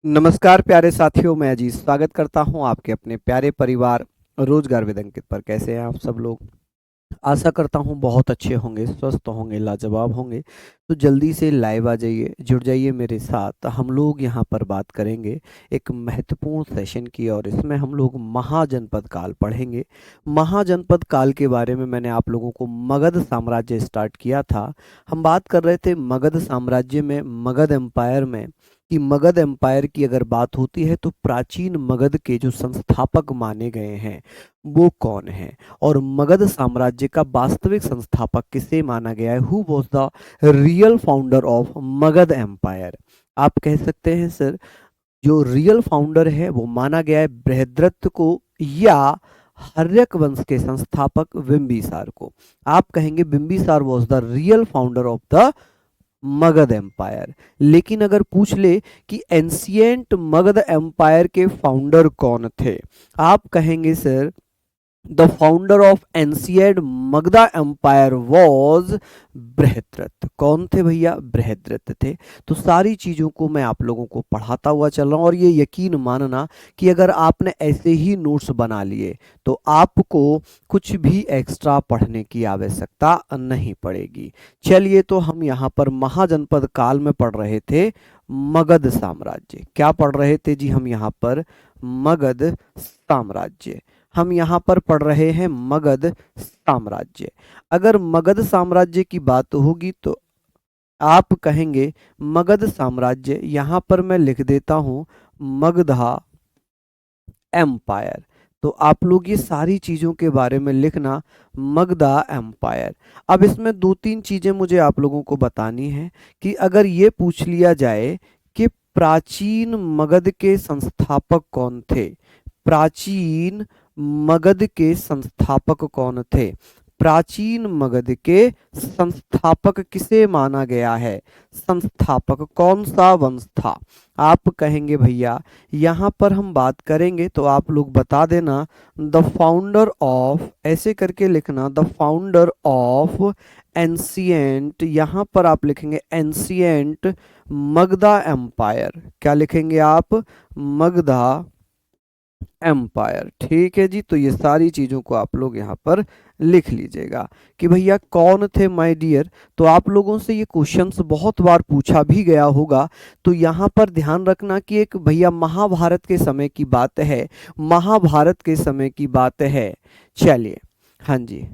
नमस्कार प्यारे साथियों, मैं अजीज स्वागत करता हूं आपके अपने प्यारे परिवार रोजगार विद अंकित पर। कैसे हैं आप सब लोग? आशा करता हूं बहुत अच्छे होंगे, स्वस्थ होंगे, लाजवाब होंगे। तो जल्दी से लाइव आ जाइए, जुड़ जाइए मेरे साथ। हम लोग यहां पर बात करेंगे एक महत्वपूर्ण सेशन की, और इसमें हम लोग महाजनपद काल पढ़ेंगे। महाजनपद काल के बारे में मैंने आप लोगों को मगध साम्राज्य स्टार्ट किया था। हम बात कर रहे थे मगध साम्राज्य में, मगध एम्पायर में, कि मगध एम्पायर की अगर बात होती है तो प्राचीन मगध के जो संस्थापक माने गए हैं वो कौन है, और मगध साम्राज्य का वास्तविक संस्थापक किसे माना गया है। Who was the real founder of Magadh empire. आप कह सकते हैं सर, जो रियल फाउंडर है वो माना गया है बृहद्रथ को, या हर्यक वंश के संस्थापक बिंबिसार को। आप कहेंगे Bimbisara was the real founder of the Magadh empire. लेकिन अगर पूछ ले कि एंशियंट मगध एम्पायर के फाउंडर कौन थे, आप कहेंगे sir the founder of ancient Magadha empire was Brihadratha. कौन थे भैया? बृहद्रथ थे। तो सारी चीजों को मैं आप लोगों को पढ़ाता हुआ चल रहा हूं, और ये यकीन मानना कि अगर आपने ऐसे ही नोट्स बना लिए तो आपको कुछ भी एक्स्ट्रा पढ़ने की आवश्यकता नहीं पड़ेगी। चलिए, तो हम यहाँ पर महाजनपद काल में पढ़ रहे थे मगध साम्राज्य। क्या पढ़ रहे थे जी? हम यहाँ पर मगध साम्राज्य, हम यहाँ पर पढ़ रहे हैं मगध साम्राज्य। अगर मगध साम्राज्य की बात होगी तो आप कहेंगे मगध साम्राज्य, यहाँ पर मैं लिख देता हूं मगधा एम्पायर। तो आप लोग ये सारी चीजों के बारे में लिखना, मगधा एम्पायर। अब इसमें दो तीन चीजें मुझे आप लोगों को बतानी है कि अगर ये पूछ लिया जाए कि प्राचीन मगध के संस्थापक कौन थे, प्राचीन मगध के संस्थापक कौन थे, प्राचीन मगध के संस्थापक किसे माना गया है, संस्थापक कौन सा वंश था। आप कहेंगे भैया यहाँ पर हम बात करेंगे तो आप लोग बता देना द फाउंडर ऑफ, ऐसे करके लिखना द फाउंडर ऑफ एंशियंट, यहाँ पर आप लिखेंगे एंशियंट मगधा एम्पायर। क्या लिखेंगे आप? मगधा एम्पायर। ठीक है जी। तो ये सारी चीजों को आप लोग यहाँ पर लिख लीजिएगा कि भैया कौन थे माय डियर। तो आप लोगों से ये क्वेश्चंस बहुत बार पूछा भी गया होगा, तो यहाँ पर ध्यान रखना कि एक भैया महाभारत के समय की बात है, महाभारत के समय की बात है। चलिए, हाँ जी,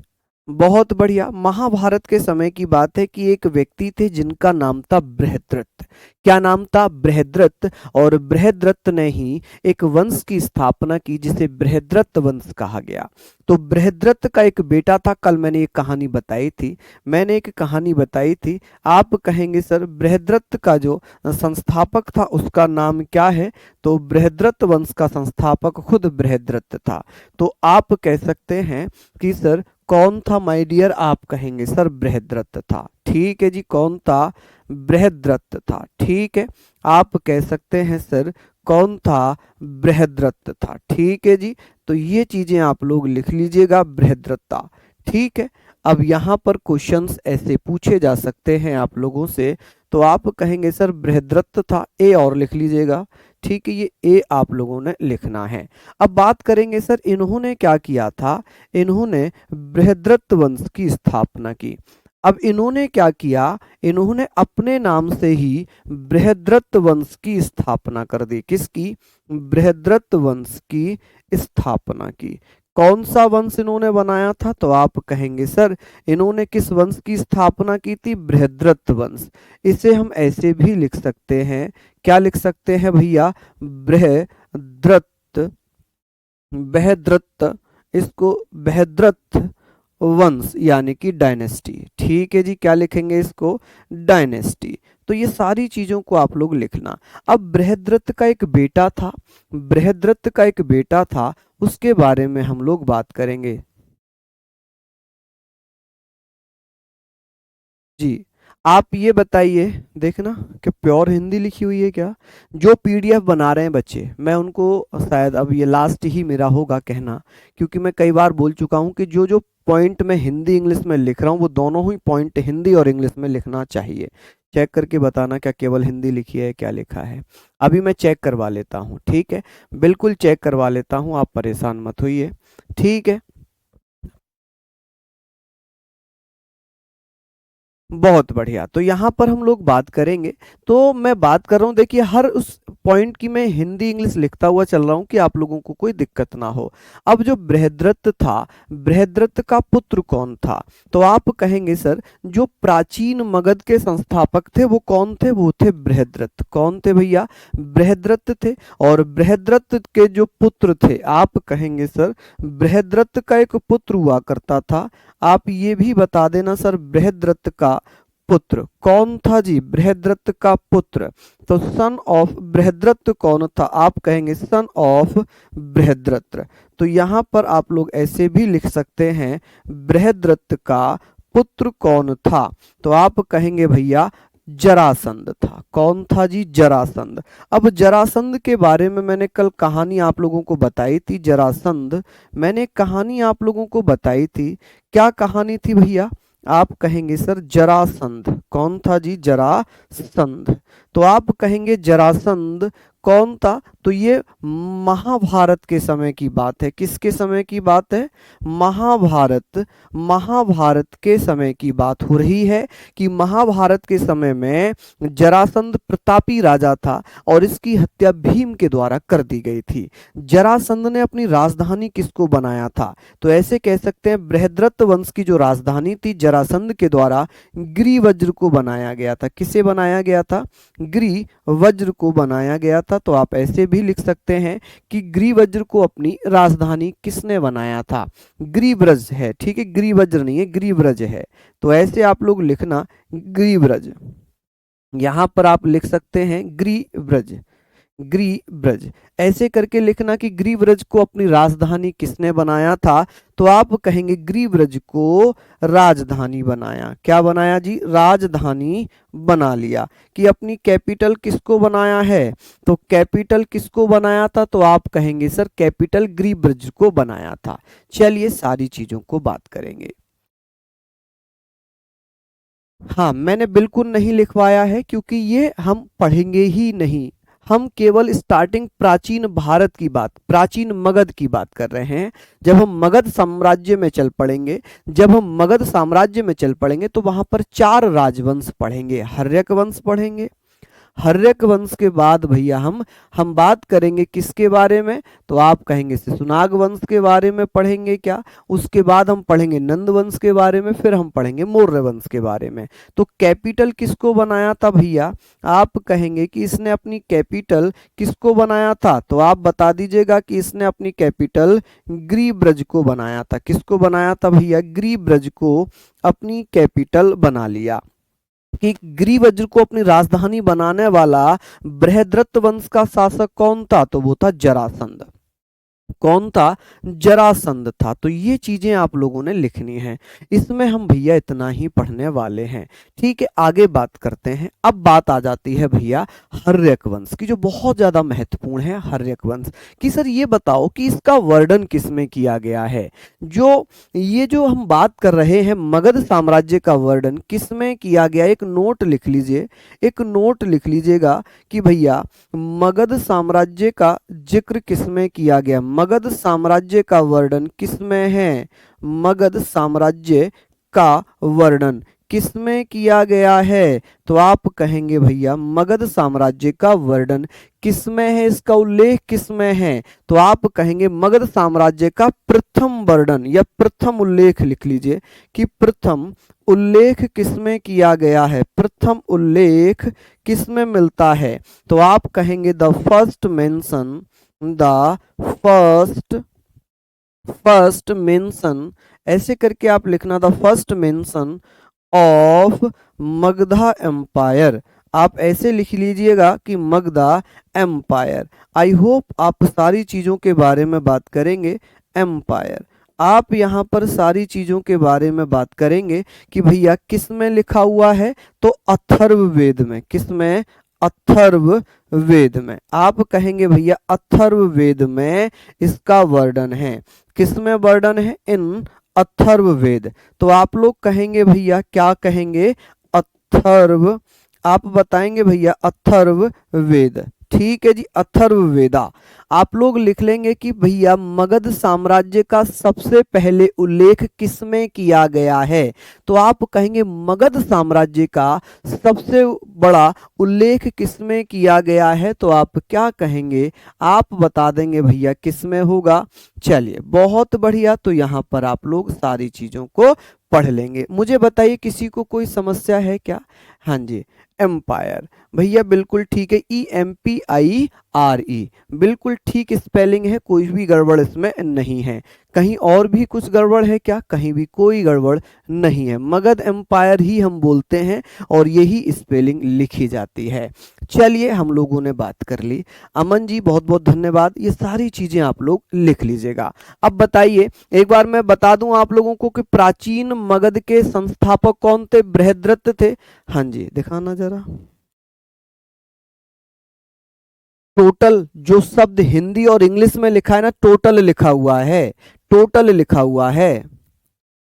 बहुत बढ़िया। महाभारत के समय की बात है कि एक व्यक्ति थे जिनका नाम था बृहद्रथ। क्या नाम था? बृहद्रथ। और बृहद्रथ ने ही एक वंश की स्थापना की जिसे बृहद्रथ वंश कहा गया। तो बृहद्रथ का एक बेटा था। कल मैंने एक कहानी बताई थी, मैंने एक कहानी बताई थी। आप कहेंगे सर बृहद्रथ का जो संस्थापक था उसका नाम क्या है? तो बृहद्रथ वंश का संस्थापक खुद बृहद्रथ था। तो आप कह सकते हैं कि सर कौन था माय डियर? आप कहेंगे सर बृहद्रथ था। ठीक है जी, कौन था? बृहद्रथ था। ठीक है, आप कह सकते हैं सर कौन था? बृहद्रथ था। ठीक है जी। तो ये चीजें आप लोग लिख लीजिएगा, बृहद्रथ था। ठीक है। अब यहाँ पर क्वेश्चंस ऐसे पूछे जा सकते हैं आप लोगों से, तो आप कहेंगे सर बृहद्रथ था, ए और लिख लीजिएगा। ठीक है, ये ए आप लोगों ने लिखना है। अब बात करेंगे सर इन्होंने क्या किया था। इन्होंने बृहद्रथ वंश की स्थापना की। अब इन्होंने क्या किया, इन्होंने अपने नाम से ही बृहद्रथ वंश की स्थापना कर दी। किसकी? बृहद्रथ वंश की स्थापना की। कौन सा वंश इन्होंने बनाया था? तो आप कहेंगे सर इन्होंने किस वंश की स्थापना की थी? बृहद्रथ वंश। इसे हम ऐसे भी लिख सकते हैं, क्या लिख सकते हैं भैया? बृहद्रथ, बृहद्रथ, इसको बृहद्रथ वंश यानी कि डायनेस्टी। ठीक है जी, क्या लिखेंगे इसको? डायनेस्टी। तो ये सारी चीजों को आप लोग लिखना। अब बृहद्रथ का एक बेटा था, बृहद्रथ का एक बेटा था, उसके बारे में हम लोग बात करेंगे। जी, आप ये बताइए, देखना कि प्योर हिंदी लिखी हुई है क्या। जो पीडीएफ बना रहे हैं बच्चे, मैं उनको शायद अब ये लास्ट ही मेरा होगा कहना, क्योंकि मैं कई बार बोल चुका हूं कि जो जो पॉइंट मैं हिंदी इंग्लिश में लिख रहा हूं वो दोनों ही पॉइंट हिंदी और इंग्लिश में लिखना चाहिए। चेक करके बताना क्या केवल हिंदी लिखी है, क्या लिखा है। अभी मैं चेक करवा लेता हूँ, ठीक है, बिल्कुल चेक करवा लेता हूँ, आप परेशान मत होइए, ठीक है। बहुत बढ़िया। तो यहाँ पर हम लोग बात करेंगे, तो मैं बात कर रहा हूँ, देखिए हर उस पॉइंट की मैं हिंदी इंग्लिश लिखता हुआ चल रहा हूँ कि आप लोगों को कोई दिक्कत ना हो। अब जो बृहद्रथ था, बृहद्रथ का पुत्र कौन था? तो आप कहेंगे सर जो प्राचीन मगध के संस्थापक थे वो कौन थे? वो थे बृहद्रथ। कौन थे भैया? बृहद्रथ थे। और बृहद्रथ के जो पुत्र थे, आप कहेंगे सर बृहद्रथ का एक पुत्र हुआ करता था। आप ये भी बता देना सर बृहद्रथ का पुत्र कौन था जी? बृहद्रथ का पुत्र। तो सन ऑफ बृहद्रथ कौन था? आप कहेंगे सन ऑफ बृहद्रथ। तो यहां पर आप लोग ऐसे भी लिख सकते हैं बृहद्रथ का पुत्र कौन था? तो आप कहेंगे भैया जरासंध था। कौन था जी? जरासंध। अब जरासंध के बारे में मैंने कल कहानी आप लोगों को बताई थी। जरासंध मैंने कहानी आप लोगों को बताई थी। क्या कहानी थी भैया? आप कहेंगे सर जरासंध। कौन था जी? जरासंध। तो आप कहेंगे जरासंध कौन था? तो ये महाभारत के समय की बात है। किसके समय की बात है? महाभारत। महाभारत के समय की बात हो रही है कि महाभारत के समय में जरासंध प्रतापी राजा था और इसकी हत्या भीम के द्वारा कर दी गई थी। जरासंध ने अपनी राजधानी किसको बनाया था? तो ऐसे कह सकते हैं बृहद्रथ वंश की जो राजधानी थी जरासंध के द्वारा गिरिवज्र को बनाया गया था। किसे बनाया गया था? गिरिवज्र को बनाया गया था। तो आप ऐसे भी लिख सकते हैं कि गिरिवज्र को अपनी राजधानी किसने बनाया था? गिरिव्रज है, ठीक है, गिरिवज्र नहीं है, गिरिव्रज है। तो ऐसे आप लोग लिखना गिरिव्रज। यहां पर आप लिख सकते हैं गिरिव्रज। गिरिव्रज ऐसे करके लिखना कि गिरिव्रज को अपनी राजधानी किसने बनाया था? तो आप कहेंगे गिरिव्रज को राजधानी बनाया। क्या बनाया जी? राजधानी बना लिया। कि अपनी कैपिटल किसको बनाया है? तो कैपिटल किसको बनाया था? तो आप कहेंगे सर कैपिटल गिरिव्रज को बनाया था। चलिए सारी चीजों को बात करेंगे। हाँ, मैंने बिल्कुल नहीं लिखवाया है क्योंकि ये हम पढ़ेंगे ही नहीं। हम केवल स्टार्टिंग प्राचीन भारत की बात, प्राचीन मगध की बात कर रहे हैं। जब हम मगध साम्राज्य में चल पड़ेंगे, जब हम मगध साम्राज्य में चल पड़ेंगे तो वहां पर 4 राजवंश पढ़ेंगे। हर्यक वंश पढ़ेंगे। हर्यक वंश के बाद भैया हम बात करेंगे किसके बारे में? तो आप कहेंगे शिशुनाग वंश के बारे में पढ़ेंगे क्या? उसके बाद हम पढ़ेंगे नंद वंश के बारे में, फिर हम पढ़ेंगे मौर्य वंश के बारे में। तो कैपिटल किसको बनाया था भैया? आप कहेंगे कि इसने अपनी कैपिटल किसको बनाया था? तो आप बता दीजिएगा कि इसने अपनी कैपिटल गिरिव्रज को बनाया था। किसको बनाया था भैया? गिरिव्रज को अपनी कैपिटल बना लिया। कि गिरिवज्र को अपनी राजधानी बनाने वाला बृहद्रथ वंश का शासक कौन था? तो वो था जरासंध। कौन था? जरासंध था। तो ये चीजें आप लोगों ने लिखनी है। इसमें हम भैया इतना ही पढ़ने वाले हैं, ठीक है। आगे बात करते हैं। अब बात आ जाती है भैया हर्यक वंश की, जो बहुत ज्यादा महत्वपूर्ण है। हर्यक वंश कि सर ये बताओ कि इसका वर्णन किसमें किया गया है? ये जो हम बात कर रहे हैं मगध साम्राज्य का वर्णन किसमें किया गया? एक नोट लिख लीजिए, एक नोट लिख लीजिएगा कि भैया मगध साम्राज्य का जिक्र किसमें किया गया? मगध साम्राज्य का वर्णन किसमें है? मगध साम्राज्य का वर्णन किसमें किया गया है? तो आप कहेंगे भैया मगध साम्राज्य का वर्णन किसमें है? इसका उल्लेख किसमें है? तो आप कहेंगे मगध साम्राज्य का प्रथम वर्णन या प्रथम उल्लेख लिख लीजिए कि प्रथम उल्लेख किसमें किया गया है? प्रथम उल्लेख किसमें मिलता है? तो आप कहेंगे the first mention, the first mention, ऐसे करके आप लिखना the first mention of Magadha empire. आप ऐसे लिख लीजिएगा कि मगधा एम्पायर। आई होप आप सारी चीजों के बारे में बात करेंगे। एम्पायर आप यहाँ पर सारी चीजों के बारे में बात करेंगे कि भैया किस में लिखा हुआ है? तो अथर्ववेद में। किस में? अथर्ववेद में। आप कहेंगे भैया अथर्ववेद में इसका वर्णन है। किस में वर्णन है? इन अथर्ववेद। तो आप लोग कहेंगे भैया क्या कहेंगे? अथर्व आप बताएंगे भैया अथर्ववेद। ठीक है जी, अथर्ववेदा। आप लोग लिख लेंगे कि भैया मगध साम्राज्य का सबसे पहले उल्लेख किसमें किया गया है। तो आप कहेंगे मगध साम्राज्य का सबसे बड़ा उल्लेख किसमें किया गया है, तो आप क्या कहेंगे, आप बता देंगे भैया किसमें होगा। चलिए बहुत बढ़िया, तो यहाँ पर आप लोग सारी चीजों को पढ़ लेंगे। मुझे बताइए किसी को कोई समस्या है क्या। हाँ जी, एम्पायर भैया बिल्कुल ठीक है, EMPIRE बिल्कुल ठीक स्पेलिंग है, कोई भी गड़बड़ इसमें नहीं है। कहीं और भी कुछ गड़बड़ है क्या, कहीं भी कोई गड़बड़ नहीं है, मगध एम्पायर ही हम बोलते हैं और यही स्पेलिंग लिखी जाती है। चलिए हम लोगों ने बात कर ली। अमन जी बहुत बहुत धन्यवाद, ये सारी चीजें आप लोग लिख लीजिएगा। अब बताइए, एक बार मैं बता दूं आप लोगों को कि प्राचीन मगध के संस्थापक कौन थे, बृहद्रथ थे। हाँ जी दिखाना जरा। टोटल जो शब्द हिंदी और इंग्लिश में लिखा है ना, टोटल लिखा हुआ है, टोटल लिखा हुआ है।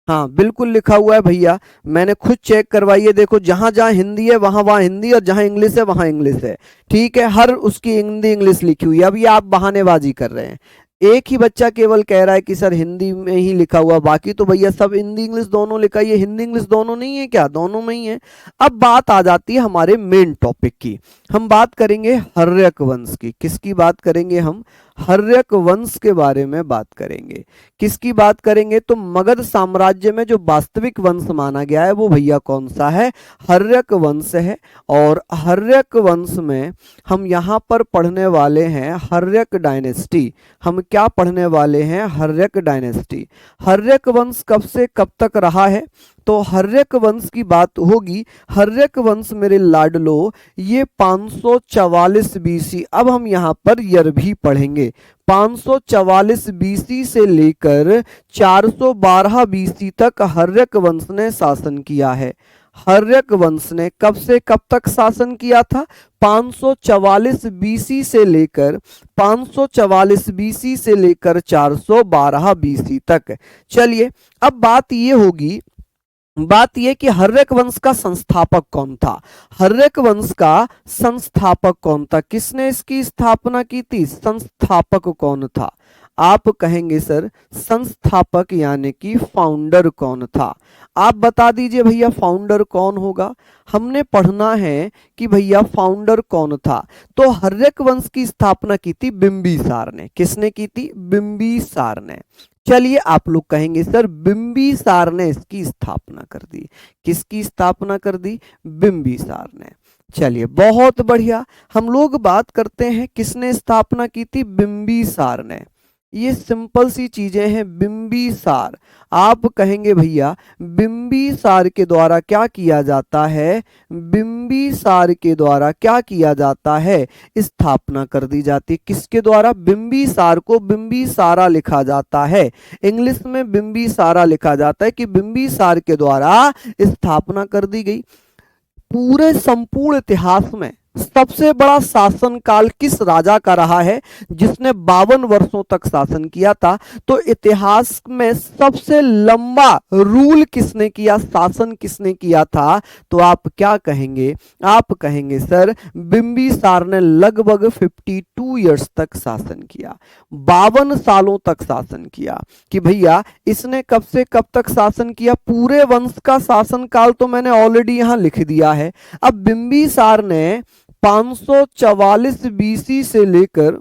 हाँ बिल्कुल लिखा हुआ है भैया, मैंने खुद चेक करवाइए, देखो जहां जहां हिंदी है वहां वहां हिंदी और जहां इंग्लिश है वहां इंग्लिश है। ठीक है, हर उसकी हिंदी इंग्लिश लिखी हुई है। अब ये आप बहानेबाजी कर रहे हैं, एक ही बच्चा केवल कह रहा है कि सर हिंदी में ही लिखा हुआ, बाकी तो भैया सब हिंदी इंग्लिश दोनों लिखा है। ये हिंदी इंग्लिश दोनों नहीं है क्या, दोनों में ही है। अब बात आ जाती है हमारे मेन टॉपिक की, हम बात करेंगे हर्यक वंश की। किसकी बात करेंगे हम, हर्यक वंश के बारे में बात करेंगे। किसकी बात करेंगे, तो मगध साम्राज्य में जो वास्तविक वंश माना गया है वो भैया कौन सा है, हर्यक वंश है। और हर्यक वंश में हम यहाँ पर पढ़ने वाले हैं हर्यक डायनेस्टी। हम क्या पढ़ने वाले हैं, हर्यक डायनेस्टी। हर्यक वंश कब से कब तक रहा है, तो हर्यक वंश की बात होगी। हर्यक वंश मेरे लाडलो ये 544 बीसी, अब हम यहाँ पर ईयर भी पढ़ेंगे। 544 बीसी से लेकर 412 बीसी तक हर्यक वंश ने शासन किया है। हर्यक वंश ने कब से कब तक शासन किया था, 544 बीसी से लेकर 544 बीसी से लेकर 412 बीसी तक। चलिए अब बात ये होगी, बात यह कि हर्यक वंश का संस्थापक कौन था। हर्यक वंश का संस्थापक कौन था, किसने इसकी स्थापना की थी, संस्थापक कौन था। आप कहेंगे सर संस्थापक यानी कि फाउंडर कौन था। आप बता दीजिए भैया फाउंडर कौन होगा, हमने पढ़ना है कि भैया फाउंडर कौन था। तो हर्यक वंश की स्थापना की थी बिंबिसार ने। किसने की थी, बिंबिसार ने। चलिए आप लोग कहेंगे सर बिंबिसार ने इसकी स्थापना कर दी। किसकी स्थापना कर दी, बिंबिसार ने। चलिए बहुत बढ़िया, हम लोग बात करते हैं किसने स्थापना की थी, बिंबिसार ने। ये सिंपल सी चीजें हैं, बिंबिसार। आप कहेंगे भैया बिंबिसार के द्वारा क्या किया जाता है, बिंबिसार के द्वारा क्या किया जाता है, स्थापना कर दी जाती है। किसके द्वारा, बिंबिसार को बिंबिसारा लिखा जाता है, इंग्लिश में बिंबिसारा लिखा जाता है कि बिंबिसार के द्वारा स्थापना कर दी गई। पूरे संपूर्ण इतिहास में सबसे बड़ा शासनकाल किस राजा का रहा है, जिसने 52 वर्षों तक शासन किया था। तो इतिहास में सबसे लंबा रूल किसने किया, शासन किसने किया था, तो आप क्या कहेंगे, आप कहेंगे सर बिंबिसार ने लगभग 52 इयर्स तक शासन किया, 52 सालों तक शासन किया। कि भैया इसने कब से कब तक शासन किया, पूरे वंश का शासनकाल तो मैंने ऑलरेडी यहां लिख दिया है। अब बिंबिसार ने 544 बीसी से लेकर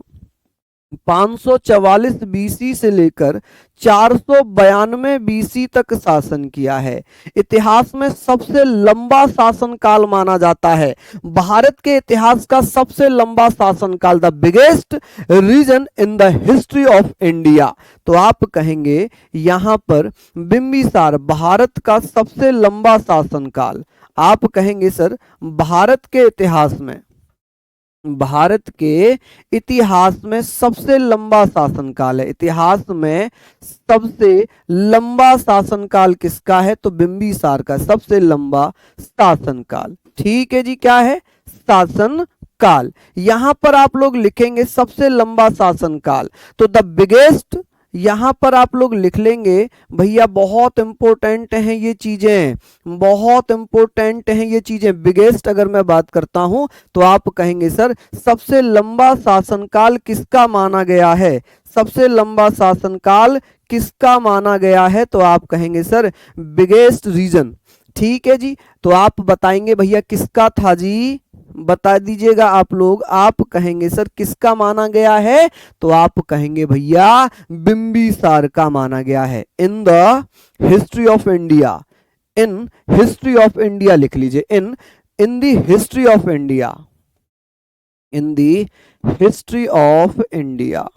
544 बीसी से लेकर 492 बीसी तक शासन किया है। इतिहास में सबसे लंबा शासनकाल माना जाता है, भारत के इतिहास का सबसे लंबा शासनकाल, the biggest region in the history of India. तो आप कहेंगे यहां पर बिंबिसार भारत का सबसे लंबा शासनकाल। आप कहेंगे सर भारत के इतिहास में, भारत के इतिहास में सबसे लंबा शासनकाल है। इतिहास में सबसे लंबा शासनकाल किसका है, तो बिंबिसार का सबसे लंबा शासनकाल। ठीक है जी, क्या है, शासनकाल। यहां पर आप लोग लिखेंगे सबसे लंबा शासनकाल। तो द बिगेस्ट यहां पर आप लोग लिख लेंगे भैया, बहुत इंपॉर्टेंट हैं ये चीजें, बहुत इंपॉर्टेंट हैं ये चीजें। बिगेस्ट अगर मैं बात करता हूं तो आप कहेंगे सर सबसे लंबा शासनकाल किसका माना गया है, सबसे लंबा शासनकाल किसका माना गया है, तो आप कहेंगे सर बिगेस्ट रीजन। ठीक है जी, तो आप बताएंगे भैया किसका था जी, बता दीजिएगा आप लोग। आप कहेंगे सर किसका माना गया है, तो आप कहेंगे भैया बिंबिसार का माना गया है। इन the history of India, in history of India लिख लीजिए, इन the history of India, in the history of India,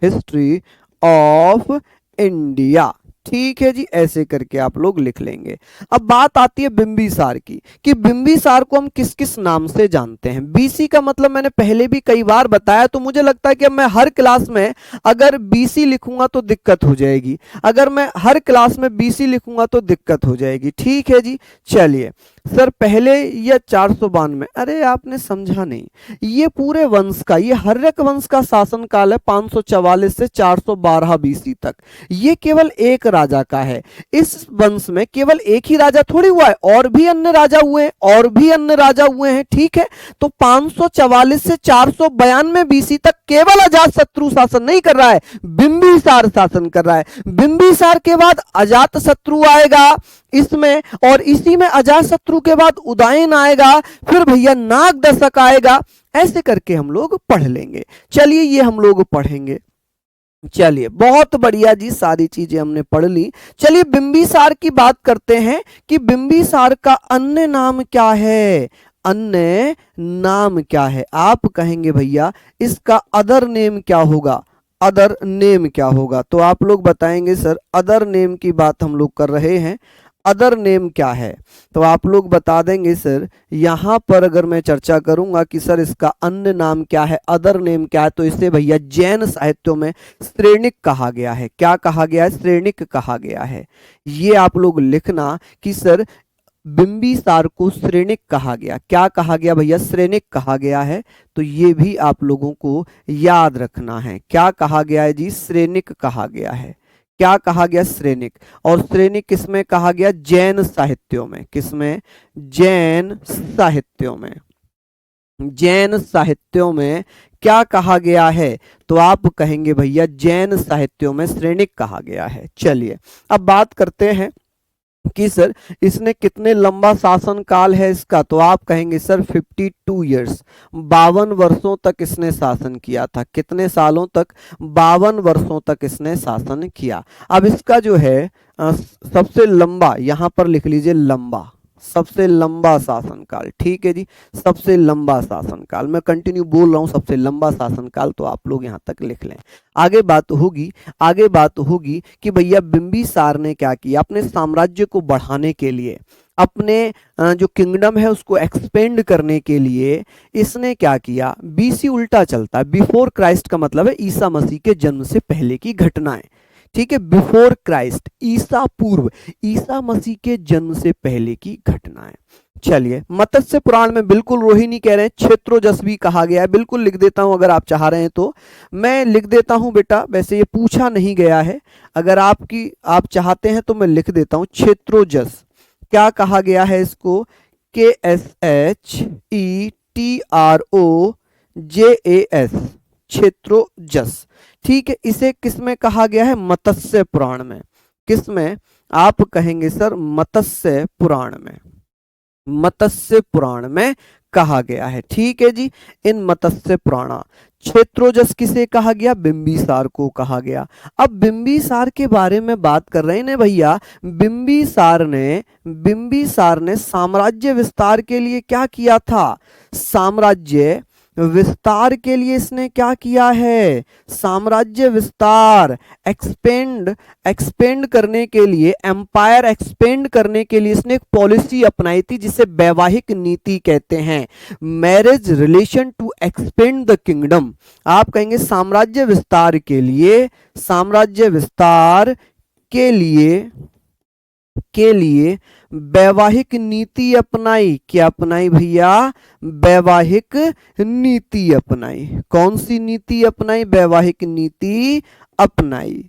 history of India. ठीक है जी, ऐसे करके आप लोग लिख लेंगे। अब बात आती है बिंबिसार की, कि बिंबिसार को हम किस किस नाम से जानते हैं। बीसी का मतलब मैंने पहले भी कई बार बताया, तो मुझे लगता है कि अब मैं हर क्लास में अगर बीसी लिखूंगा तो दिक्कत हो जाएगी, अगर मैं हर क्लास में बीसी लिखूंगा तो दिक्कत हो जाएगी। ठीक है जी, चलिए सर पहले ये 492, अरे आपने समझा नहीं, ये पूरे वंश का, ये हर्यक वंश का शासनकाल है 544 से 412 बीसी तक। ये केवल एक राजा का है, इस वंश में केवल एक ही राजा थोड़ी हुआ है, और भी अन्य राजा हुए हैं, और भी अन्य राजा हुए हैं। ठीक है, तो 544 से 492 बीसी तक केवल अजातशत्रु शासन नहीं कर रहा है, बिंबिसार शासन कर रहा है। बिंबिसार के बाद अजातशत्रु आएगा इसमें, और इसी में अजातशत्रु के बाद उदयन आएगा, फिर भैया नाग दशक आएगा। ऐसे करके हम लोग पढ़ लेंगे। चलिए ये हम लोग पढ़ेंगे। चलिए बहुत बढ़िया जी, सारी चीजें हमने पढ़ ली। चलिए बिंबिसार की बात करते हैं कि बिंबिसार का अन्य नाम क्या है, अन्य नाम क्या है। आप कहेंगे भैया इसका अदर नेम क्या होगा, अदर नेम क्या होगा, तो आप लोग बताएंगे सर अदर नेम की बात हम लोग कर रहे हैं, अदर नेम क्या है, तो आप लोग बता देंगे सर। यहां पर अगर मैं चर्चा करूंगा कि सर इसका अन्य नाम क्या है, अदर नेम क्या है, तो इसे भैया जैन साहित्यों में श्रेणिक कहा गया है। क्या कहा गया है, श्रेणिक कहा गया है। ये आप लोग लिखना कि सर बिंबिसार को श्रेणिक कहा गया। क्या कहा गया भैया, श्रेणिक कहा गया है। तो ये भी आप लोगों को याद रखना है, क्या कहा गया है जी, श्रेणिक कहा गया है। क्या कहा गया, श्रेणिक। और श्रेणिक किसमें कहा गया, जैन साहित्यों में। किसमें, जैन साहित्यों में। जैन साहित्यों में क्या कहा गया है, तो आप कहेंगे भैया जैन साहित्यों में श्रेणिक कहा गया है। चलिए अब बात करते हैं कि सर इसने कितने लंबा शासन काल है इसका, तो आप कहेंगे सर 52 ईयर्स, 52 वर्षों तक इसने शासन किया था। कितने सालों तक, 52 वर्षों तक इसने शासन किया। अब इसका जो है सबसे लंबा, यहां पर लिख लीजिए लंबा, सबसे लंबा शासनकाल। ठीक है जी, सबसे लंबा शासनकाल, मैं कंटिन्यू बोल रहा हूं सबसे लंबा शासनकाल, तो आप लोग यहां तक लिख लें। आगे बात होगी, आगे बात होगी कि भैया बिंबिसार ने क्या किया, अपने साम्राज्य को बढ़ाने के लिए, अपने जो किंगडम है उसको एक्सपेंड करने के लिए इसने क्या किया, बीसी उल्टा चलता है, बिफोर क्राइस्ट का मतलब है ईसा मसीह के जन्म से पहले की घटनाएं। ठीक है, बिफोर क्राइस्ट, ईसा पूर्व, ईसा मसीह के जन्म से पहले की घटनाएं। चलिए मत्स्य पुराण में बिल्कुल रोहिणी कह रहे हैं क्षेत्रोजस भी कहा गया है, बिल्कुल लिख देता हूं अगर आप चाह रहे हैं तो मैं लिख देता हूं बेटा, वैसे ये पूछा नहीं गया है, अगर आप चाहते हैं तो मैं लिख देता हूं क्षेत्रोजस। क्या कहा गया है इसको, KSHETROJAS, क्षेत्रोजस। ठीक है, इसे किसमें कहा गया है, मत्स्य पुराण में। किसमें, आप कहेंगे सर मत्स्य पुराण में, मत्स्य पुराण में कहा गया है। ठीक है जी, इन मत्स्य पुराण क्षेत्रोजस किसे कहा गया, बिंबिसार को कहा गया। अब बिंबिसार के बारे में बात कर रहे हैं ना भैया, बिंबिसार ने साम्राज्य विस्तार के लिए क्या किया था, साम्राज्य विस्तार के लिए इसने क्या किया है, साम्राज्य विस्तार, एक्सपेंड करने के लिए, एम्पायर एक्सपेंड करने के लिए इसने एक पॉलिसी अपनाई थी जिसे वैवाहिक नीति कहते हैं, marriage relation to expand the kingdom. आप कहेंगे साम्राज्य विस्तार के लिए, साम्राज्य विस्तार के लिए वैवाहिक नीति अपनाई। क्या अपनाई भैया? वैवाहिक नीति अपनाई। कौन सी नीति अपनाई? वैवाहिक नीति अपनाई।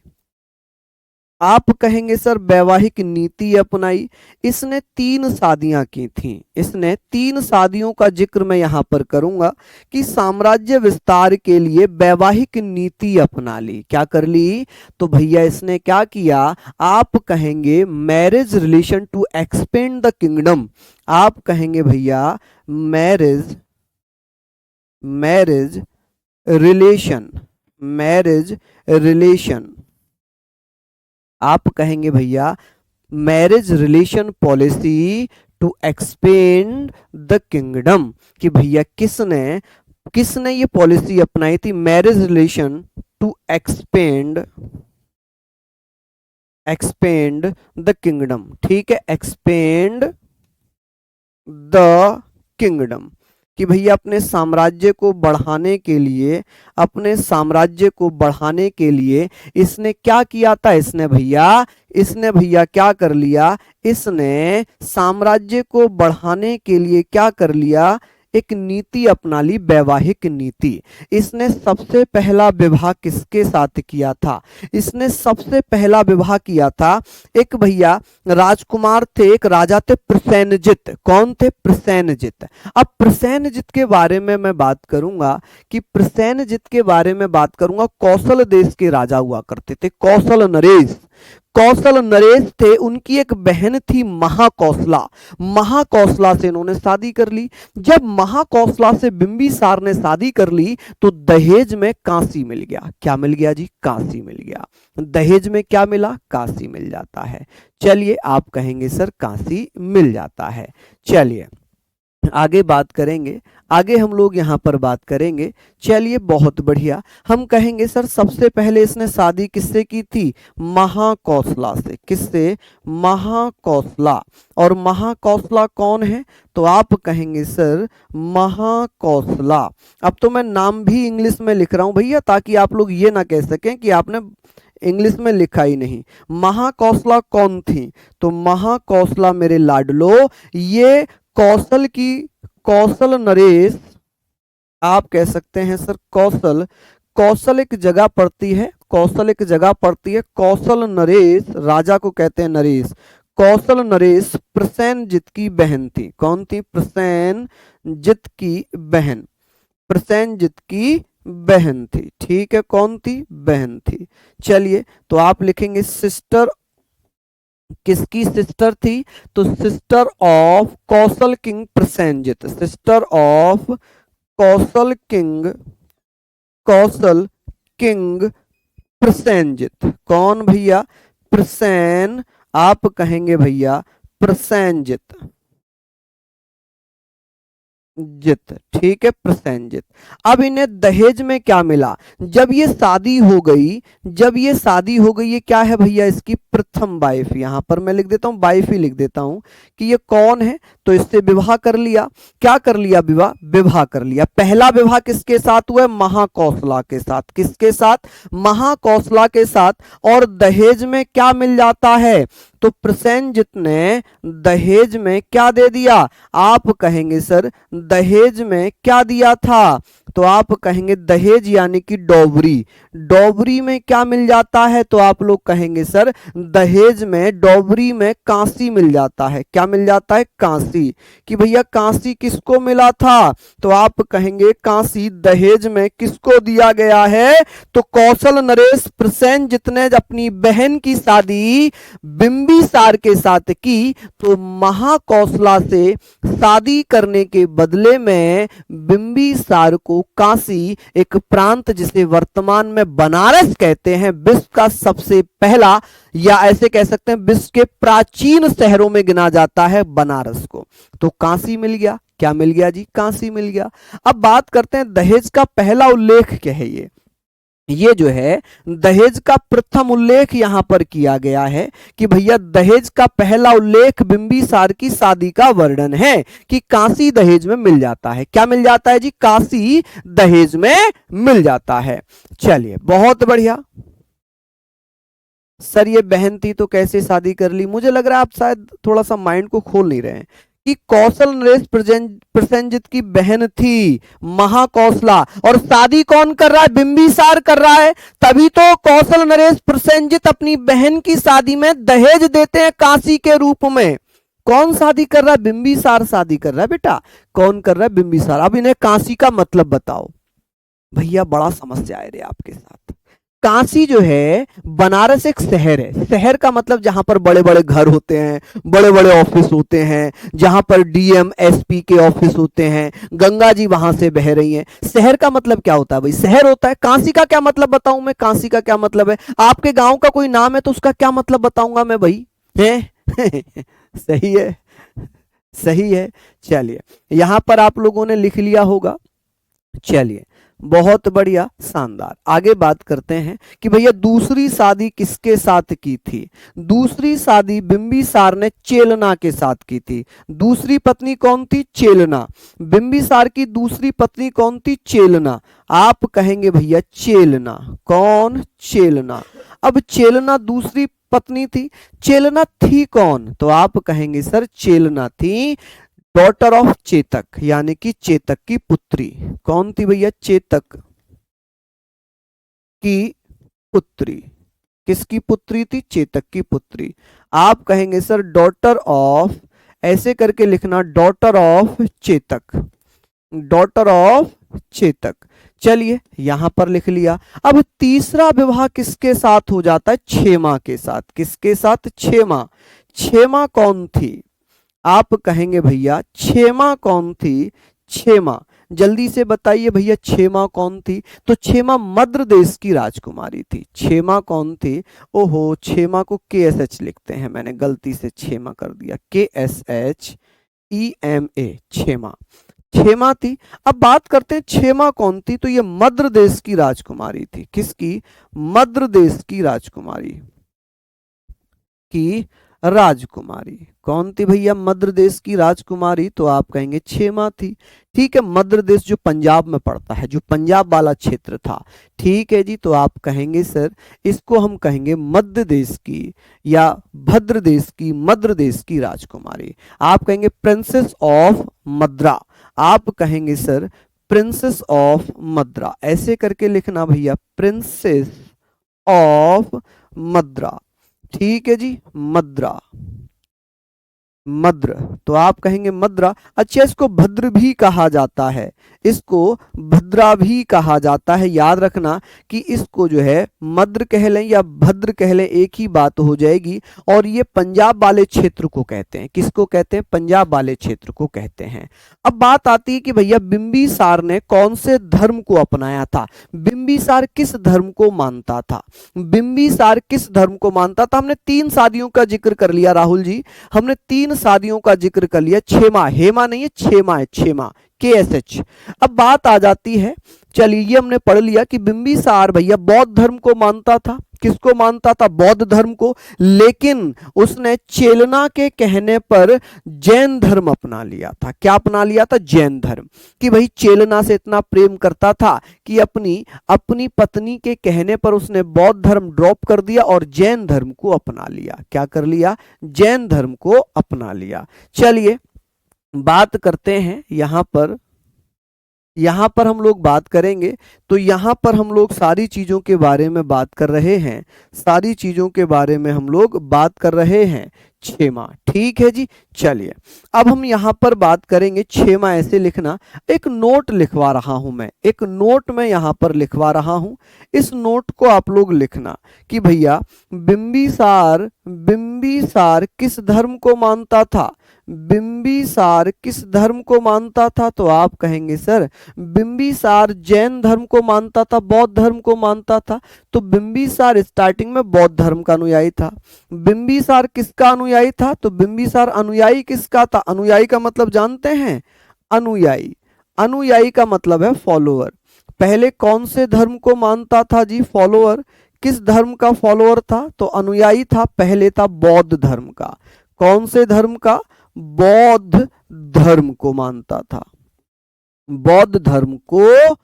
आप कहेंगे सर वैवाहिक नीति अपनाई। इसने 3 शादियां की थी। इसने 3 शादियों का जिक्र मैं यहां पर करूंगा कि साम्राज्य विस्तार के लिए वैवाहिक नीति अपना ली। क्या कर ली? तो भैया इसने क्या किया? आप कहेंगे marriage relation to expand the kingdom. आप कहेंगे भैया marriage marriage relation marriage relation आप कहेंगे भैया marriage relation policy to expand the kingdom. कि भैया किसने किसने ये पॉलिसी अपनाई थी? Marriage relation to expand the kingdom. ठीक है, एक्सपेंड द किंगडम। कि भैया अपने साम्राज्य को बढ़ाने के लिए इसने क्या किया था? इसने भैया क्या कर लिया? इसने साम्राज्य को बढ़ाने के लिए क्या कर लिया? एक नीति अपना ली, वैवाहिक नीति। इसने सबसे पहला विवाह किसके साथ किया था? इसने सबसे पहला विवाह किया था, एक भैया राजकुमार थे, एक राजा थे प्रसेनजित। कौन थे? प्रसेनजित। अब प्रसेनजित के बारे में मैं बात करूंगा कि प्रसेनजित के बारे में बात करूंगा, कौशल देश के राजा हुआ करते थे, कौशल नरेश थे। उनकी एक बहन थी महाकौशला। महाकौशला से इन्होंने शादी कर ली। जब महाकौशला से बिंबिसार ने शादी कर ली तो दहेज में कांसी मिल गया। क्या मिल गया जी? कांसी मिल गया। दहेज में क्या मिला? कांसी मिल जाता है। चलिए आप कहेंगे सर कांसी मिल जाता है। चलिए आगे बात करेंगे, आगे हम लोग यहां पर बात करेंगे। चलिए बहुत बढ़िया। हम कहेंगे सर सबसे पहले इसने शादी किससे की थी? महाकौशला से। किससे? महाकौशला। और महाकौशला कौन है? तो आप कहेंगे सर महाकौशला। अब तो मैं नाम भी इंग्लिश में लिख रहा हूं भैया, ताकि आप लोग ये ना कह सकें कि आपने इंग्लिश में लिखा ही नहीं। महाकौशला कौन थी? तो महाकौशला मेरे लाडलो, ये कौशल नरेश, आप कह सकते हैं सर कौशल एक जगह पड़ती है, कौशल नरेश राजा को कहते हैं नरेश। कौशल नरेश प्रसेनजित की बहन थी। कौन थी? प्रसेनजित की बहन थी। ठीक है, कौन थी? बहन थी। चलिए तो आप लिखेंगे सिस्टर। किसकी सिस्टर थी? तो sister of Kaushal king Prasenjit. Sister of Kaushal king Prasenjit. कौन भैया? प्रसेन। आप कहेंगे भैया प्रसेनजित। ठीक है, प्रसेनजित। अब इन्हें दहेज में क्या मिला? जब ये शादी हो गई, ये क्या है भैया? इसकी प्रथम वाइफ। यहां पर मैं लिख देता हूं, वाइफ ही लिख देता हूं कि ये कौन है। तो इससे विवाह कर लिया। क्या कर लिया? विवाह कर लिया। पहला विवाह किसके साथ हुआ? महाकौशला के साथ। किसके साथ? महाकौशला के साथ। और दहेज में क्या मिल जाता है? तो प्रसेनजित ने दहेज में क्या दे दिया? आप कहेंगे सर दहेज में क्या दिया था? तो आप कहेंगे दहेज यानी कि डॉवरी। डॉवरी में क्या मिल जाता है? तो आप लोग कहेंगे सर दहेज में, डॉवरी में कांसी मिल जाता है। क्या मिल जाता है? कांसी। कि भैया कांसी किसको मिला था? तो आप कहेंगे कांसी दहेज में किसको दिया गया है? तो कौशल नरेश प्रसेनजित ने अपनी बहन की शादी बिंबिसार के साथ की, तो महाकौशला से शादी करने के बदले में बिंबिसार को काशी, एक प्रांत जिसे वर्तमान में बनारस कहते हैं, विश्व का सबसे पहला, या ऐसे कह सकते हैं विश्व के प्राचीन शहरों में गिना जाता है बनारस को, तो काशी मिल गया। क्या मिल गया जी? काशी मिल गया। अब बात करते हैं दहेज का पहला उल्लेख क्या है। ये जो है दहेज का प्रथम उल्लेख यहां पर किया गया है कि भैया दहेज का पहला उल्लेख बिंबिसार की शादी का वर्णन है कि काशी दहेज में मिल जाता है। क्या मिल जाता है जी? काशी दहेज में मिल जाता है। चलिए बहुत बढ़िया। सर ये बहन थी तो कैसे शादी कर ली? मुझे लग रहा है आप शायद थोड़ा सा माइंड को खोल नहीं रहे हैं कि कौशल नरेश प्रसेनजित की बहन थी महाकौशला, और शादी कौन कर रहा है? बिंबिसार कर रहा है। तभी तो कौशल नरेश प्रसेनजित अपनी बहन की शादी में दहेज देते हैं कांसी के रूप में। कौन शादी कर रहा है? बिंबिसार शादी कर रहा है बेटा। कौन कर रहा है? बिंबिसार। अब इन्हें कांसी का मतलब बताओ। भैया बड़ा समस्या है रे आपके साथ। काशी जो है, बनारस एक शहर है। शहर का मतलब जहां पर बड़े बड़े घर होते हैं, बड़े बड़े ऑफिस होते हैं, जहां पर डीएम एसपी के ऑफिस होते हैं, गंगा जी वहां से बह रही हैं। शहर का मतलब क्या होता है भाई? शहर होता है। काशी का क्या मतलब बताऊं मैं? काशी का क्या मतलब है? आपके गांव का कोई नाम है तो उसका क्या मतलब बताऊंगा मैं भाई? है सही है, सही है। चलिए, यहां पर आप लोगों ने लिख लिया होगा। चलिए, बहुत बढ़िया, शानदार। आगे बात करते हैं कि भैया दूसरी शादी किसके साथ की थी? दूसरी शादी बिंबिसार ने चेलना के साथ की थी। दूसरी पत्नी कौन थी? चेलना। बिंबिसार की दूसरी पत्नी कौन थी? चेलना। आप कहेंगे भैया चेलना। कौन? चेलना। अब चेलना दूसरी पत्नी थी, चेलना थी कौन? तो आप कहेंगे सर चेलना थी डॉटर ऑफ चेतक, यानी कि चेतक की पुत्री। कौन थी भैया? चेतक की पुत्री। किसकी पुत्री थी? चेतक की पुत्री। आप कहेंगे सर डॉटर ऑफ, ऐसे करके लिखना, daughter of Chetak. Daughter of Chetak. चलिए, यहां पर लिख लिया। अब तीसरा विवाह किसके साथ हो जाता है? क्षेमा के साथ। किसके साथ? क्षेमा। क्षेमा कौन थी? आप कहेंगे भैया क्षेमा कौन थी? क्षेमा, जल्दी से बताइए भैया क्षेमा कौन थी? तो क्षेमा मद्र देश की राजकुमारी थी। क्षेमा कौन थी? ओहो, क्षेमा को के एस एच लिखते हैं, मैंने गलती से क्षेमा कर दिया, KSHEMA, क्षेमा। क्षेमा थी। अब बात करते हैं क्षेमा कौन थी? तो ये मद्र देश की राजकुमारी थी। किसकी? मद्र देश की राजकुमारी की राजकुमारी। कौन थी भैया मध्य देश की राजकुमारी? तो आप कहेंगे क्षेमा थी। ठीक है, मध्य देश जो पंजाब में पड़ता है, जो पंजाब वाला क्षेत्र था। ठीक है जी, तो आप कहेंगे सर इसको हम कहेंगे मध्य देश की या भद्र देश की, मध्य देश की राजकुमारी। आप कहेंगे प्रिंसेस ऑफ मद्रा। आप कहेंगे सर प्रिंसेस ऑफ मद्रा। ऐसे करके लिखना भैया, प्रिंसेस ऑफ मद्रा। ठीक है जी, मद्रा। मद्र, तो आप कहेंगे मद्रा। अच्छा, इसको भद्र भी कहा जाता है, इसको भद्रा भी कहा जाता है। याद रखना कि इसको जो है मद्र कह लें या भद्र कह लें, एक ही बात हो जाएगी। और ये पंजाब वाले क्षेत्र को कहते हैं। किसको कहते हैं? पंजाब वाले क्षेत्र को कहते हैं। अब बात आती है कि भैया बिंबिसार ने कौन से धर्म को अपनाया था? बिंबिसार किस धर्म को मानता था? बिंबिसार किस धर्म को मानता था? हमने 3 शादियों का जिक्र कर लिया राहुल जी, हमने 3 शादियों का जिक्र कर लिया। क्षेमा, हेमा नहीं है, क्षेमा है, क्षेमा, KSH। अब बात आ जाती है, चलिए ये हमने पढ़ लिया कि बिंबिसार भैया बौद्ध धर्म को मानता था। किसको मानता था? बौद्ध धर्म को। लेकिन उसने चेलना के कहने पर जैन धर्म अपना लिया था। क्या अपना लिया था? जैन धर्म। कि भाई चेलना से इतना प्रेम करता था कि अपनी अपनी पत्नी के कहने पर उसने बौद्ध धर्म ड्रॉप कर दिया और जैन धर्म को अपना लिया। क्या कर लिया? जैन धर्म को अपना लिया। चलिए बात करते हैं यहां पर हम लोग बात करेंगे। तो यहां पर हम लोग सारी चीजों के बारे में बात कर रहे हैं, सारी चीजों के बारे में हम लोग बात कर रहे हैं। क्षेमा, ठीक है जी। चलिए अब हम यहां पर बात करेंगे क्षेमा। ऐसे लिखना, एक नोट लिखवा रहा हूं मैं, एक नोट मैं यहां पर लिखवा रहा हूं। इस नोट को आप लोग लिखना कि भैया बिंबिसार, बिंबिसार किस धर्म को मानता था? बिंबिसार किस धर्म को मानता था? तो आप कहेंगे सर बिंबिसार जैन धर्म को मानता था, बौद्ध धर्म को मानता था। तो बिंबिसार स्टार्टिंग में बौद्ध धर्म का अनुयायी था। बिंबिसार किसका अनुयायी था? तो बिंबिसार अनुयायी किसका था? अनुयायी का मतलब जानते हैं? अनुयायी, अनुयायी का मतलब है फॉलोअर। पहले कौन से धर्म को मानता था जी? फॉलोअर। किस धर्म का फॉलोअर था? तो अनुयायी था, पहले था बौद्ध धर्म का। कौन से धर्म का? बौद्ध धर्म को मानता था, बौद्ध धर्म को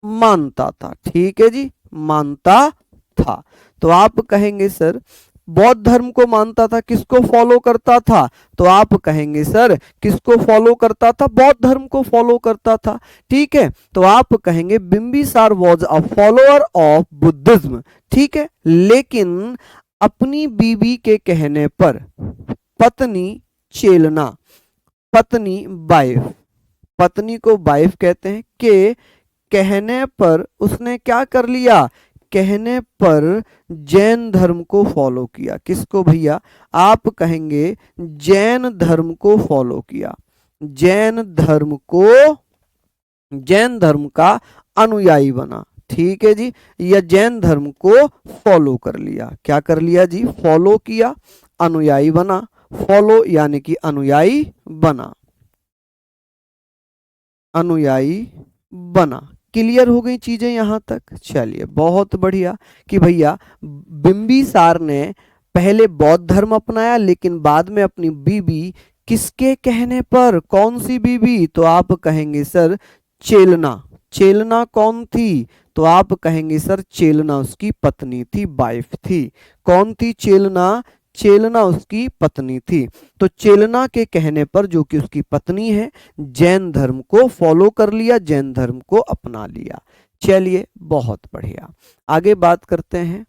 मानता था। ठीक है जी, मानता था। तो आप कहेंगे सर बौद्ध धर्म को मानता था, किसको फॉलो करता था? तो आप कहेंगे सर किसको फॉलो करता था? बौद्ध धर्म को फॉलो करता था। ठीक है, तो आप कहेंगे Bimbisara was a follower of Buddhism. ठीक है, लेकिन अपनी बीवी के कहने पर, पत्नी चेलना, पत्नी वाइफ, पत्नी को वाइफ कहते हैं, के कहने पर उसने क्या कर लिया? कहने पर जैन धर्म को फॉलो किया। किसको भैया? आप कहेंगे जैन धर्म को फॉलो किया, जैन धर्म को, जैन धर्म का अनुयायी बना। ठीक है जी, या जैन धर्म को फॉलो कर लिया। क्या कर लिया जी? फॉलो किया, अनुयायी बना। फॉलो यानी कि अनुयायी बना, अनुयायी बना। क्लियर हो गई चीजें यहां तक? चलिए बहुत बढ़िया कि भैया बिंबिसार ने पहले बौद्ध धर्म अपनाया, लेकिन बाद में अपनी बीवी, किसके कहने पर? कौन सी बीवी? तो आप कहेंगे सर चेलना। चेलना कौन थी? तो आप कहेंगे सर चेलना उसकी पत्नी थी, वाइफ थी। कौन थी चेलना? चेलना उसकी पत्नी थी। तो चेलना के कहने पर, जो कि उसकी पत्नी है, जैन धर्म को फॉलो कर लिया, जैन धर्म को अपना लिया। चलिए बहुत बढ़िया, आगे बात करते हैं।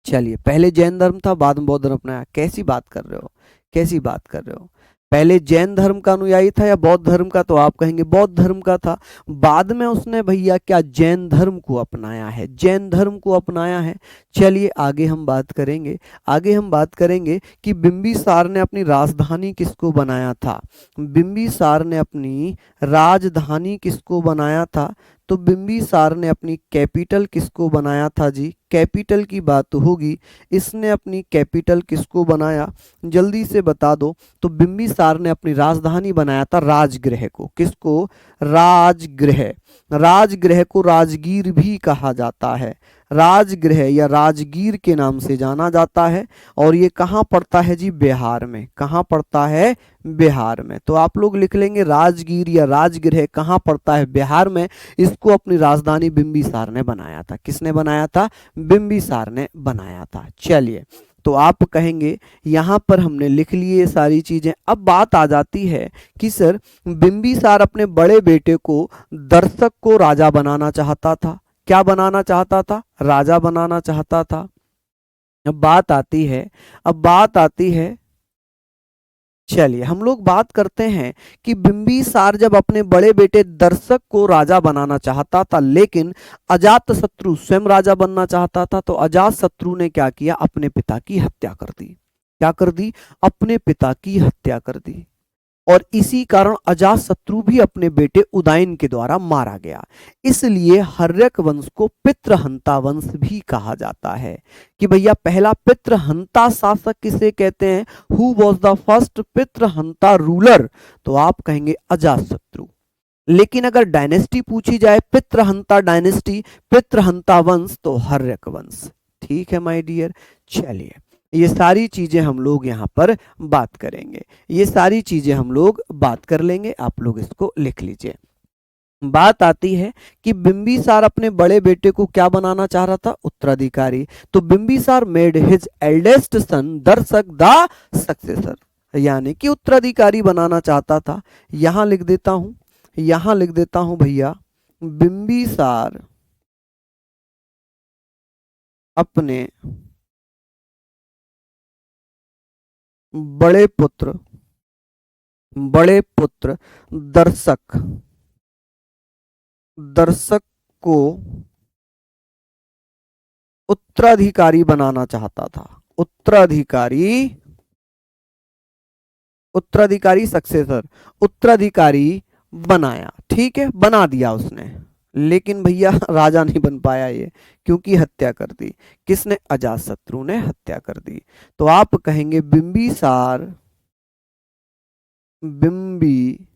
चलिए, पहले जैन धर्म था, बाद में बौद्ध धर्म अपनाया। कैसी बात कर रहे हो, कैसी बात कर रहे हो? पहले जैन धर्म का अनुयायी था या बौद्ध धर्म का? तो आप कहेंगे बौद्ध धर्म का था। बाद में उसने भैया क्या जैन धर्म को अपनाया है, जैन धर्म को अपनाया है। चलिए आगे हम बात करेंगे, आगे हम बात करेंगे कि बिंबिसार ने अपनी राजधानी किसको बनाया था? बिंबिसार ने अपनी राजधानी किसको बनाया था? तो बिंबिसार ने अपनी कैपिटल किसको बनाया था जी? कैपिटल की बात होगी, इसने अपनी कैपिटल किसको बनाया? जल्दी से बता दो। तो बिंबिसार ने अपनी राजधानी बनाया था राजगृह को। किसको? राजगृह। राजगृह को राजगीर भी कहा जाता है, राजगृह या राजगीर के नाम से जाना जाता है। और ये कहाँ पड़ता है जी? बिहार में। कहाँ पड़ता है? बिहार में। तो आप लोग लिख लेंगे राजगीर या राजगृह कहाँ पड़ता है? बिहार में। इसको अपनी राजधानी बिंबिसार ने बनाया था। किसने बनाया था? बिंबिसार ने बनाया था। चलिए, तो आप कहेंगे यहां पर हमने लिख लिए सारी चीजें। अब बात आ जाती है कि सर बिंबिसार अपने बड़े बेटे को, दर्शक को राजा बनाना चाहता था। क्या बनाना चाहता था? राजा बनाना चाहता था। अब बात आती है, अब बात आती है, चलिए हम लोग बात करते हैं कि बिंबिसार जब अपने बड़े बेटे दर्शक को राजा बनाना चाहता था, लेकिन अजातशत्रु स्वयं राजा बनना चाहता था, तो अजातशत्रु ने क्या किया? अपने पिता की हत्या कर दी। क्या कर दी? अपने पिता की हत्या कर दी। और इसी कारण अजातशत्रु भी अपने बेटे उदयन के द्वारा मारा गया। इसलिए हर्यक वंश को पितृहंता वंश भी कहा जाता है। कि भैया पहला पितृहंता शासक किसे कहते हैं? हु वॉज द फर्स्ट पितृहंता रूलर? तो आप कहेंगे अजातशत्रु। लेकिन अगर डायनेस्टी पूछी जाए, पितृहंता डायनेस्टी, पितृहंता वंश, तो हर्यक वंश। ठीक है माय डियर। चलिए, ये सारी चीजें हम लोग यहाँ पर बात करेंगे, ये सारी चीजें हम लोग बात कर लेंगे। आप लोग इसको लिख लीजिए। बात आती है कि बिंबिसार अपने बड़े बेटे को क्या बनाना चाह रहा था? उत्तराधिकारी। तो Bimbisara made his eldest son दर्शक द सक्सेसर, यानी कि उत्तराधिकारी बनाना चाहता था। यहां लिख देता हूं, यहां लिख देता हूं भैया, बिंबिसार अपने बड़े पुत्र, बड़े पुत्र दर्शक, दर्शक को उत्तराधिकारी बनाना चाहता था। उत्तराधिकारी, उत्तराधिकारी सक्सेसर, उत्तराधिकारी बनाया। ठीक है, बना दिया उसने, लेकिन भैया राजा नहीं बन पाया ये, क्योंकि हत्या कर दी। किसने? अजातशत्रु ने हत्या कर दी। तो आप कहेंगे बिंबिसार, बिंबिसार,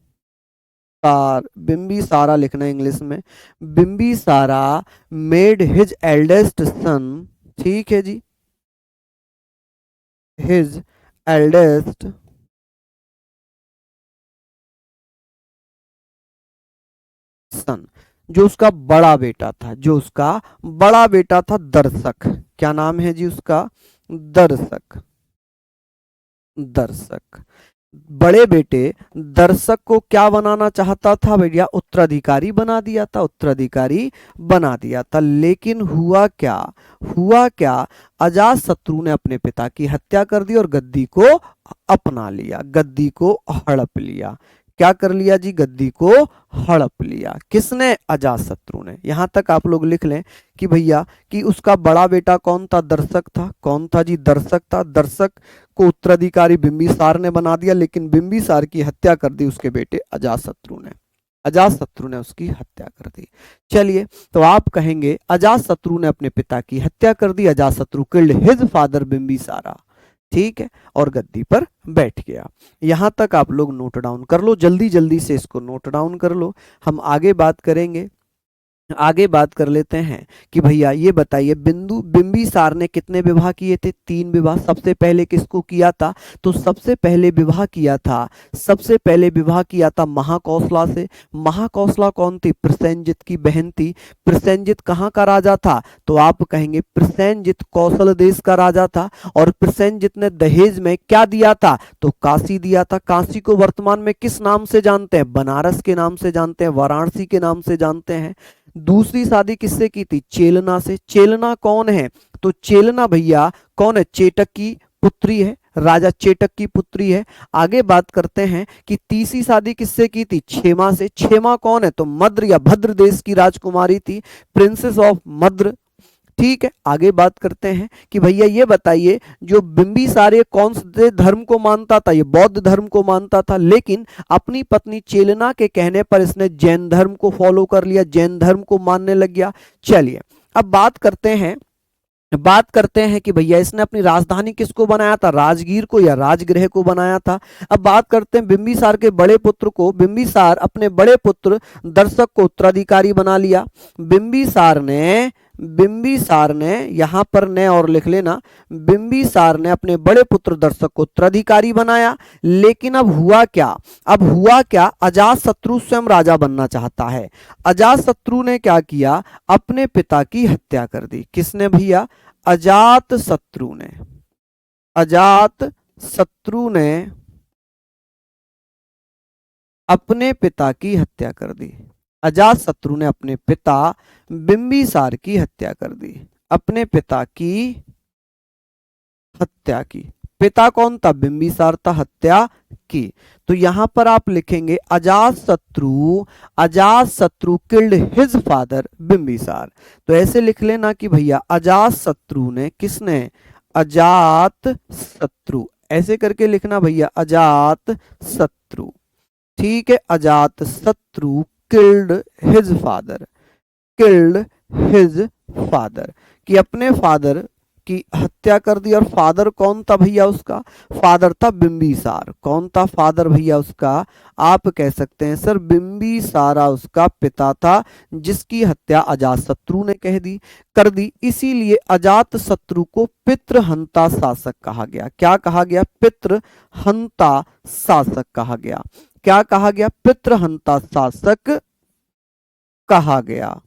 बिंबिसारा लिखना है इंग्लिश में, बिंबिसारा मेड हिज एल्डेस्ट सन, ठीक है जी, हिज एल्डेस्ट सन, जो उसका बड़ा बेटा था, जो उसका बड़ा बेटा था दर्शक, क्या नाम है जी उसका? दर्शक। दर्शक बड़े बेटे दर्शक को क्या बनाना चाहता था भैया? उत्तराधिकारी बना दिया था, उत्तराधिकारी बना दिया था। लेकिन हुआ क्या? हुआ क्या? अजातशत्रु ने अपने पिता की हत्या कर दी और गद्दी को अपना लिया, गद्दी को हड़प लिया। क्या कर लिया जी? गद्दी को हड़प लिया। किसने? अजातशत्रु ने। यहां तक आप लोग लिख लें कि भैया कि उसका बड़ा बेटा कौन था? दर्शक था। कौन था जी? दर्शक था। दर्शक को उत्तराधिकारी बिंबिसार ने बना दिया, लेकिन बिंबिसार की हत्या कर दी उसके बेटे अजातशत्रु ने। अजातशत्रु ने उसकी हत्या कर दी। चलिए, तो आप कहेंगे अजातशत्रु ने अपने पिता की हत्या कर दी, अजातशत्रु किल्ड हिज फादर बिंबिसारा, ठीक है, और गद्दी पर बैठ गया। यहां तक आप लोग नोट डाउन कर लो, जल्दी जल्दी से इसको नोट डाउन कर लो। हम आगे बात करेंगे, आगे बात कर लेते हैं कि भैया ये बताइए बिंबिसार ने कितने विवाह किए थे? 3 विवाह। सबसे पहले किसको किया था? तो सबसे पहले विवाह किया था, सबसे पहले विवाह किया था महाकौशला से। महाकौशला कौन थी? प्रसेनजित की बहन थी। प्रसेनजित कहाँ का राजा था? तो आप कहेंगे प्रसेनजित कौशल देश का राजा था। और प्रसेनजित ने दहेज में क्या दिया था? तो काशी दिया था। काशी को वर्तमान में किस नाम से जानते हैं? बनारस के नाम से जानते हैं, वाराणसी के नाम से जानते हैं। दूसरी शादी किससे की थी? चेलना से। चेलना कौन है? तो चेलना भैया कौन है? चेटक की पुत्री है, राजा चेटक की पुत्री है। आगे बात करते हैं कि तीसरी शादी किससे की थी? क्षेमा से। क्षेमा कौन है? तो मद्र या भद्र देश की राजकुमारी थी, प्रिंसेस ऑफ मद्र, ठीक है। आगे बात करते हैं कि भैया ये बताइए जो बिंबिसार ये कौन से धर्म को मानता था? ये बौद्ध धर्म को मानता था, लेकिन अपनी पत्नी चेलना के कहने पर इसने जैन धर्म को फॉलो कर लिया, जैन धर्म को मानने लग गया। चलिए, अब बात करते हैं कि भैया इसने अपनी राजधानी किसको बनाया था? राजगीर को या राजगृह को बनाया था। अब बात करते हैं बिंबिसार के बड़े पुत्र को। बिंबिसार अपने बड़े पुत्र दर्शक को उत्तराधिकारी बना लिया। बिंबिसार ने यहां पर ने और लिख लेना, बिंबिसार ने अपने बड़े पुत्र दर्शक को उत्तराधिकारी बनाया। लेकिन अब हुआ क्या? अब हुआ क्या? अजातशत्रु स्वयं राजा बनना चाहता है। अजातशत्रु ने क्या किया? अपने पिता की हत्या कर दी। किसने भैया? अजातशत्रु ने। अजातशत्रु ने अपने पिता की हत्या कर दी। अजातशत्रु ने अपने पिता बिंबिसार की हत्या कर दी, अपने पिता की हत्या की। पिता कौन था? बिंबिसार था, हत्या की। तो यहां पर आप लिखेंगे Ajatashatru killed his father Bimbisara. तो ऐसे लिख लेना कि भैया अजातशत्रु ने, किसने? अजातशत्रु, ऐसे करके लिखना भैया अजातशत्रु, ठीक है। Ajatashatru killed his father, killed his father, कि अपने फादर की हत्या कर दी। और फादर कौन था भैया उसका? फादर था बिंबिसार। कौन था फादर भैया उसका? आप कह सकते हैं सर बिंबिसारा उसका पिता था, जिसकी हत्या अजातशत्रु ने कर दी। इसीलिए अजातशत्रु को पितृहंता शासक कहा गया। क्या कहा गया? पितृहंता शासक कहा गया। क्या कहा गया? पितृहंता शासक कहा गया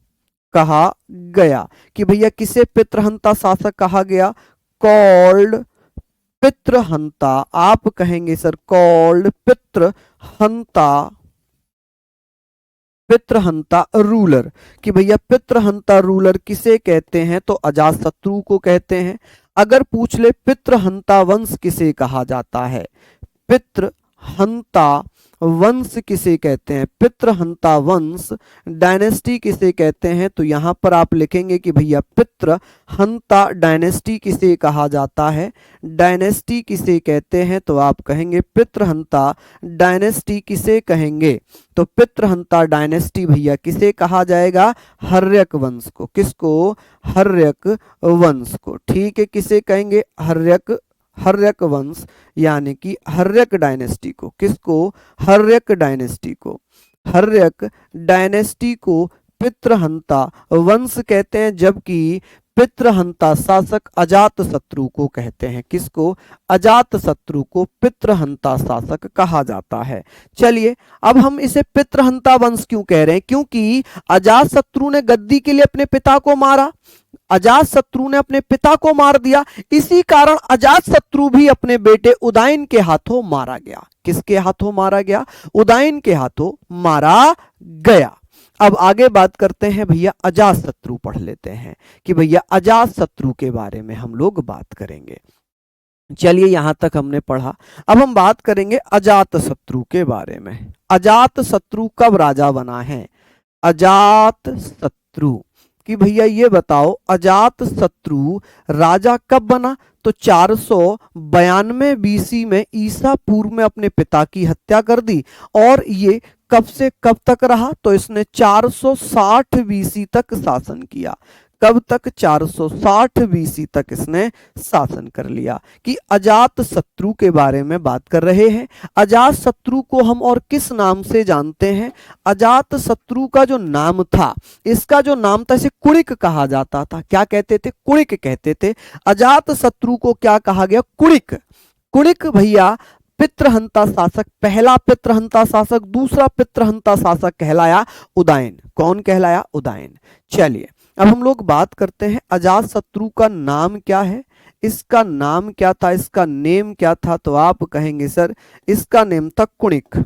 कि भैया किसे पितृहंता शासक कहा गया? कॉल्ड पितृहंता। आप कहेंगे सर कॉल्ड पितृहंता रूलर, कि भैया पितृहंता रूलर किसे कहते हैं? तो अजातशत्रु को कहते हैं। अगर पूछ ले पितृहंता वंश किसे कहा जाता है? पितृहंता वंश किसे कहते हैं? पितृहंता वंश डायनेस्टी किसे कहते हैं? तो यहां पर आप लिखेंगे कि भैया पितृहंता डायनेस्टी किसे कहा जाता है? डायनेस्टी किसे कहते हैं? तो आप कहेंगे पितृहंता डायनेस्टी किसे कहेंगे? तो पितृहंता डायनेस्टी भैया किसे कहा जाएगा? हर्यक वंश को। किसको? हर्यक वंश को, ठीक है। किसे कहेंगे? हर्यक वंश, यानी कि हर्यक डायनेस्टी को। किसको? हर्यक डायनेस्टी को। हर्यक डायनेस्टी को पितृहंता वंश कहते हैं, जबकि पितृहंता शासक अजात शत्रु को कहते हैं। किसको? अजात शत्रु को पितृहंता शासक कहा जाता है। चलिए, अब हम इसे पितृहंता वंश क्यों कह रहे हैं? क्योंकि अजात शत्रु ने गद्दी के लिए अपने पिता को मारा, अजात शत्रु ने अपने पिता को मार दिया, इसी कारण अजात शत्रु भी अपने बेटे उदयन के हाथों मारा गया। किसके हाथों मारा गया? उदयन के हाथों मारा गया। अब आगे बात करते हैं भैया, अजात शत्रु पढ़ लेते हैं कि भैया अजात शत्रु के बारे में हम लोग बात करेंगे। चलिए, यहां तक हमने पढ़ा। अब हम बात करेंगे अजात शत्रु के बारे में। अजात शत्रु कब राजा बना है? अजात शत्रु कि भैया ये बताओ, अजात शत्रु राजा कब बना? तो 492 बीसी में ईसा पूर्व में अपने पिता की हत्या कर दी। और ये कब से कब तक रहा? तो इसने 460 बीसी तक शासन किया। कब तक? 460 बीसी तक इसने शासन कर लिया। कि अजात शत्रु के बारे में बात कर रहे हैं। अजात शत्रु को हम और किस नाम से जानते हैं? अजात शत्रु का जो नाम था, इसका जो नाम था, इसे कुणिक कहा जाता था। क्या कहते थे? कुणिक कहते थे। अजात शत्रु को क्या कहा गया? कुणिक। कुणिक भैया पितृहंता शासक, पहला पितृहंता शासक। दूसरा पितृहंता शासक कहलाया उदयन। कौन कहलाया? उदयन। चलिए, अब हम लोग बात करते हैं अजात शत्रु का नाम क्या है। इसका नाम क्या था? इसका नेम क्या था? तो आप कहेंगे सर इसका नेम था कुणिक।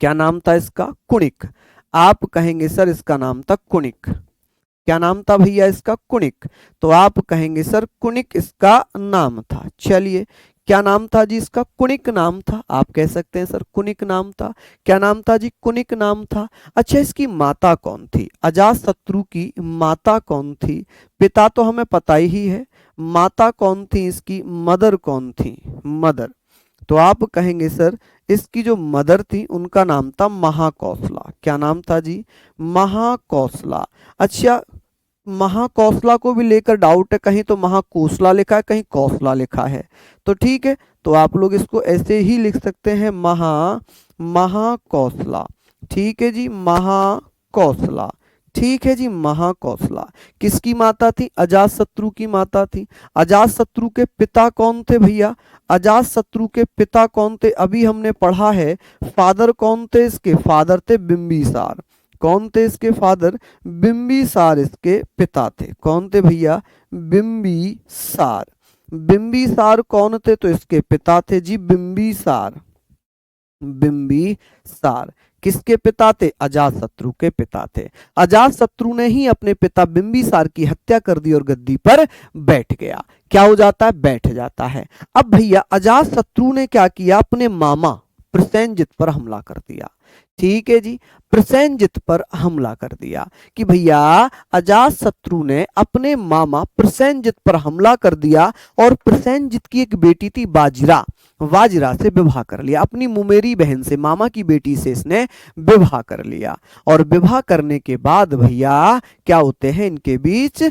क्या नाम था इसका? कुणिक। आप कहेंगे सर इसका नाम था कुणिक। क्या नाम था भैया इसका? कुणिक। तो आप कहेंगे सर कुणिक इसका नाम था। चलिए, क्या नाम था जी इसका? कुणिक नाम था। आप कह सकते हैं सर कुणिक नाम था। क्या नाम था जी? कुणिक नाम था। अच्छा, इसकी माता कौन थी? अजात शत्रु की माता कौन थी? पिता तो हमें पता ही है, माता कौन थी इसकी? मदर कौन थी? मदर। तो आप कहेंगे सर इसकी जो मदर थी उनका नाम था महाकौशला। क्या नाम था जी? महाकौशला। अच्छा, महाकौशला को भी लेकर डाउट है, कहीं तो महाकोशला लिखा है, कहीं कौशला लिखा है। तो ठीक है, तो आप लोग इसको ऐसे ही लिख सकते हैं महाकौशला। ठीक है जी, महाकौशला। ठीक है जी, महाकौशला किसकी माता थी? अजात शत्रु की माता थी। अजात शत्रु के पिता कौन थे भैया? अजात शत्रु के पिता कौन थे? अभी हमने पढ़ा है। फादर कौन थे इसके? फादर थे बिंबिसार। कौन थे इसके फादर? बिंबिसार इसके पिता थे। कौन थे भैया? बिंबिसार। बिंबिसार कौन थे? तो इसके पिता थे जी बिंबिसार। बिंबिसार किसके पिता थे? अजात शत्रु के पिता थे। अजात शत्रु ने ही अपने पिता बिंबिसार की हत्या कर दी और गद्दी पर बैठ गया। क्या हो जाता है? बैठ जाता है। अब भैया अजात शत्रु ने क्या किया? अपने मामा प्रसेनजित पर हमला कर दिया। ठीक है जी, प्रसेनजित पर हमला कर दिया। कि भैया अजात शत्रु ने अपने मामा प्रसेनजित पर हमला कर दिया और प्रसेनजित की एक बेटी थी वाजिरा, वाजिरा से विवाह कर लिया। अपनी मुमेरी बहन से, मामा की बेटी से इसने विवाह कर लिया। और विवाह करने के बाद भैया क्या होते हैं इनके बीच?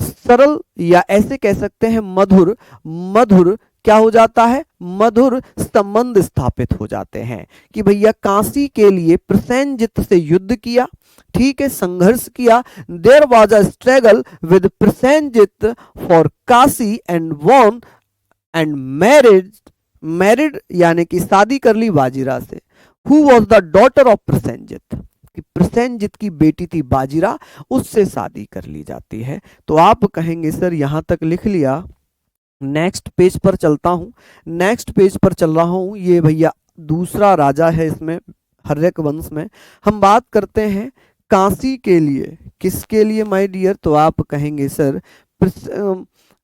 सरल या ऐसे कह सकते हैं मधुर मधुर क्या हो जाता है? मधुर संबंध स्थापित हो जाते हैं। कि भैया काशी के लिए प्रसेनजित से युद्ध किया। ठीक है, संघर्ष किया। There was a struggle with Prasenjit for Kashi and won and married यानी कि शादी कर ली वाजिरा से। Who was the daughter of Prasenjit? Prasenjit की बेटी थी वाजिरा, उससे शादी कर ली जाती है। तो आप कहेंगे सर यहां तक लिख लिया। नेक्स्ट पेज पर चलता हूं। नेक्स्ट पेज पर चल रहा हूं। ये भैया दूसरा राजा है इसमें, हर्यक वंश में। हम बात करते हैं काशी के लिए। किसके लिए माय डियर? तो आप कहेंगे सर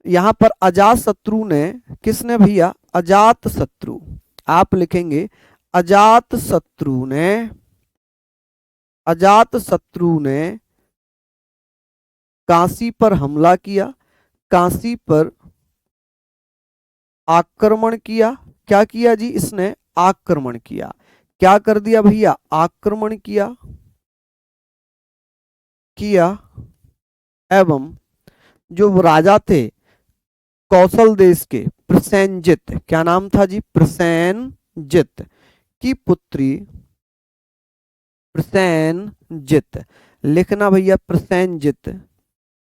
यहां पर अजात शत्रु ने, किसने भैया? अजात शत्रु। आप लिखेंगे अजात शत्रु ने, अजात शत्रु ने काशी पर हमला किया, काशी पर आक्रमण किया। क्या किया जी? इसने आक्रमण किया। क्या कर दिया भैया? आक्रमण किया एवं जो राजा थे कौशल देश के प्रसेनजित, क्या नाम था जी? प्रसेनजित की पुत्री, प्रसेनजित लिखना भैया, प्रसेनजित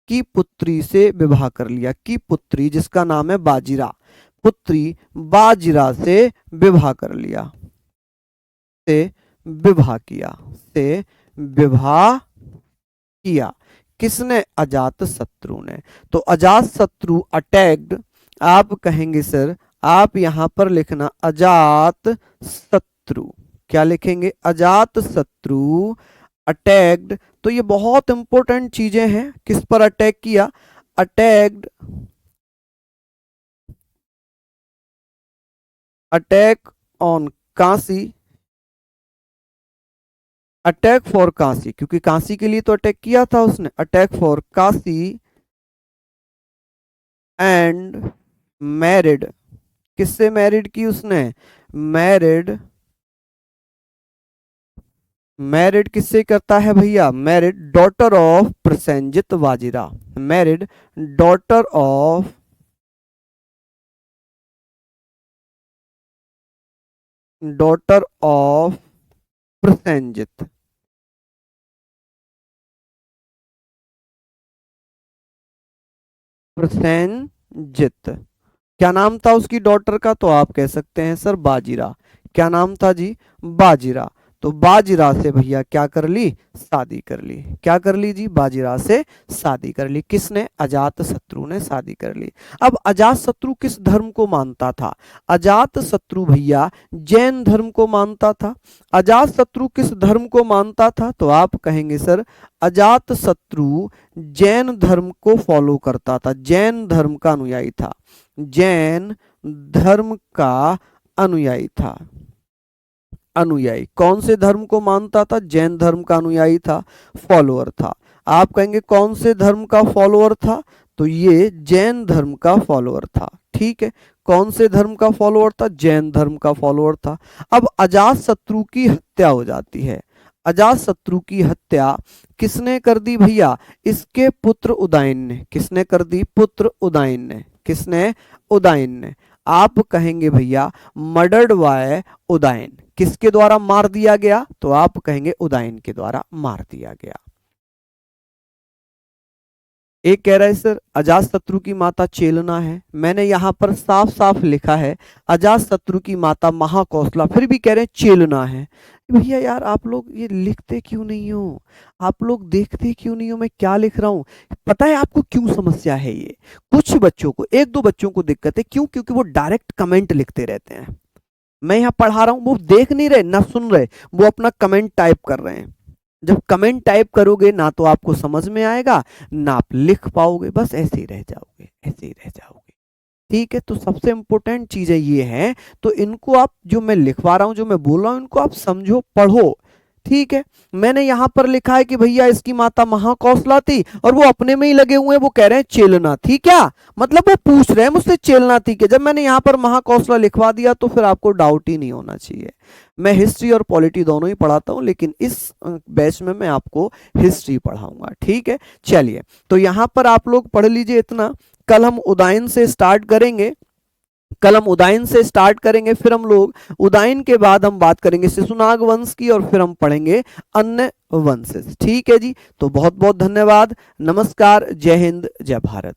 की पुत्री से विवाह कर लिया। की पुत्री जिसका नाम है बाजीरा, पुत्री बाजीरा से विवाह कर लिया, से विवाह किया, से विवाह किया। किसने? अजात शत्रु ने। तो अजात शत्रु अटैक्ड, आप कहेंगे सर, आप यहां पर लिखना अजात शत्रु। क्या लिखेंगे? अजात शत्रु अटैक्ड। तो ये बहुत इंपॉर्टेंट चीजें हैं। किस पर अटैक किया? Attacked, attack on Kashi, attack for Kashi, क्योंकि काशी के लिए तो अटैक किया था उसने। Attack for Kashi and married, किससे मैरिड की उसने? मैरिड, मैरिड किससे करता है भैया? मैरिड डॉटर ऑफ प्रसेनजित बाजीरा, married daughter of Prasenjit, Prasenjit. क्या नाम था उसकी डॉटर का? तो आप कह सकते हैं सर बाजीरा। क्या नाम था जी? बाजीरा। तो बाजीरा से भैया क्या कर ली? शादी कर ली। क्या कर ली जी? बाजीरा से शादी कर ली। किसने? अजात शत्रु ने शादी कर ली। अब अजात शत्रु किस धर्म को मानता था? अजात शत्रु भैया जैन धर्म को मानता था। अजात शत्रु किस धर्म को मानता था? तो आप कहेंगे सर अजात शत्रु जैन धर्म को फॉलो करता था, जैन धर्म का अनुयायी था, जैन धर्म का अनुयायी था। अनुयायी कौन से धर्म को मानता था? जैन धर्म का अनुयायी था, फॉलोअर था। आप कहेंगे कौन से धर्म का फॉलोअर था? तो ये जैन धर्म का फॉलोअर था। ठीक है, कौन से धर्म का फॉलोअर था? जैन धर्म का फॉलोअर था। अब अजात शत्रु की हत्या हो जाती है। अजात शत्रु की हत्या किसने कर दी भैया? इसके पुत्र उदयन ने। किसने कर दी? पुत्र उदयन ने। किसने? उदयन ने। आप कहेंगे भैया मर्डर्ड बाय उदयन, किसके द्वारा मार दिया गया? तो आप कहेंगे उदयन के द्वारा मार दिया गया। एक कह रहा है सर अजात शत्रु की माता चेलना है, मैंने यहां पर साफ साफ लिखा है अजात शत्रु की माता महाकौशला, फिर भी कह रहे हैं चेलना है। भैया यार आप लोग ये लिखते क्यों नहीं हो? आप लोग देखते क्यों नहीं हो मैं क्या लिख रहा हूं? पता है आपको क्यों समस्या है? ये कुछ बच्चों को, एक दो बच्चों को दिक्कत है। क्यों? क्योंकि वो डायरेक्ट कमेंट लिखते रहते हैं। मैं यहाँ पढ़ा रहा हूं, वो देख नहीं रहे ना सुन रहे, वो अपना कमेंट टाइप कर रहे हैं। जब कमेंट टाइप करोगे ना तो आपको समझ में आएगा ना आप लिख पाओगे, बस ऐसे ही रह जाओगे, ऐसे ही रह जाओगे। ठीक है, तो सबसे इंपॉर्टेंट चीजें ये है, तो इनको आप जो मैं लिखवा रहा हूं, जो मैं बोल रहा हूं, इनको आप समझो, पढ़ो। ठीक है, मैंने यहां पर लिखा है कि भैया इसकी माता महाकौशला थी और वो अपने में ही लगे हुए हैं, वो कह रहे हैं चेलना थी। क्या मतलब? वो पूछ रहे हैं मुझसे चेलना थी क्या? जब मैंने यहां पर महाकौशला लिखवा दिया तो फिर आपको डाउट ही नहीं होना चाहिए। मैं हिस्ट्री और पॉलिटी दोनों ही पढ़ाता हूं, लेकिन इस बैच में मैं आपको हिस्ट्री पढ़ाऊंगा। ठीक है, चलिए तो यहां पर आप लोग पढ़ लीजिए इतना। कल हम उदयन से स्टार्ट करेंगे, कल हम उदयन से स्टार्ट करेंगे, फिर हम लोग उदयन के बाद हम बात करेंगे शिशुनाग वंश की और फिर हम पढ़ेंगे अन्य वंशज। ठीक है जी, तो बहुत बहुत धन्यवाद, नमस्कार, जय हिंद, जय भारत।